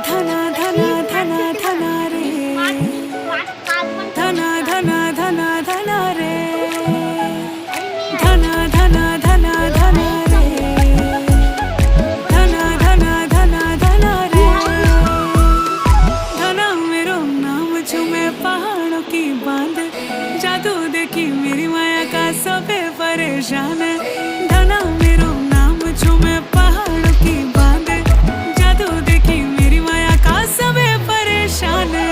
धना धना धना धना रे, धना धना धना धना रे, धना धना धना धना रे, धना धना धना धना रे। धना मेरो नाम चूमे पहाड़ों की बांध, जादू देखी मेरी माया का सबे परेशान है। धना मेरो नाम चूमे पहाड़ों की बांध, जादू देखी मेरी माया का सबे परेशान है।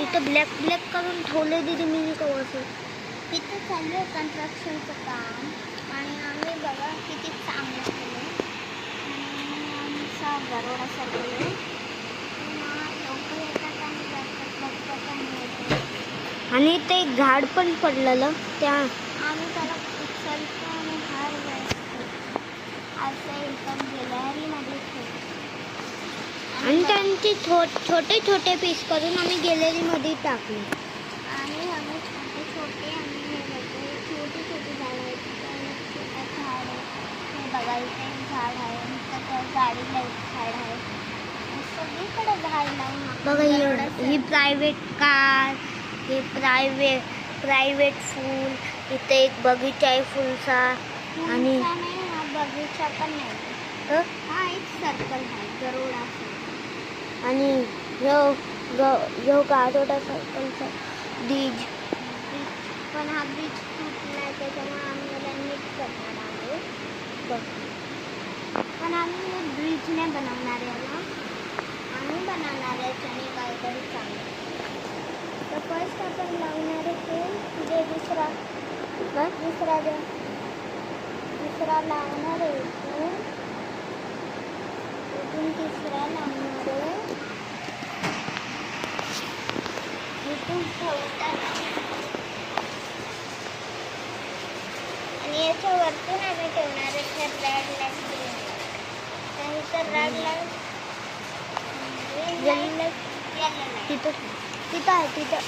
इथं ब्लॅक ब्लॅक करून ठेवले दिली मी कसं तिथं चालू आहे कन्स्ट्रक्शनचं काम आणि आम्ही बघा किती चांगलं केलं आमचा दरोडा सरकलो लोक येतात आणि जातात बघतात आणि येतात आणि ते एक झाड पण पडलेलं त्या आम्ही त्याला उचलतो आणि हार बसतो असं एकदम गॅलरीमध्ये ठेवतो आणि त्यांचे छोटे छोटे पीस करून आम्ही गॅलरीमध्ये टाकले आणि आम्ही छोटे छोटे आम्ही हे बघतो छोटी छोटी झाडं आहेत छोटं झाड आहे हे बघायचं एक झाड आहे तर त्या गाडीला एक झाड आहे सगळीकडे झाड लावून बघा ही प्रायव्हेट कार हे प्रायव्हेट फूल इथे एक बगीचा आहे फुलचा आणि हा बगीचा पण नाही हा एक सर्कल आहे गरोडा आणि ह्यो गारोडा सर्कलचा ब्रिज पण हा ब्रिज तुटला आहे त्याच्यामुळे आम्ही त्याला नीट करणार आहोत बघ पण आम्ही हे ब्रिज नाही बनवणार याला आम्ही बनवणार आहे आणि काहीतरी चांगलं तर फर्स्ट आपण लावणार आहे फूल म्हणजे दुसरा लावणार आहे फूल इथून तिसरा लावणार आहे इथून चौथा आणि याच्या वरतून आम्ही ठेवणार आहे तर रॅड लाईट त्यानंतर रॅड लाईट तिथं आहे तिथं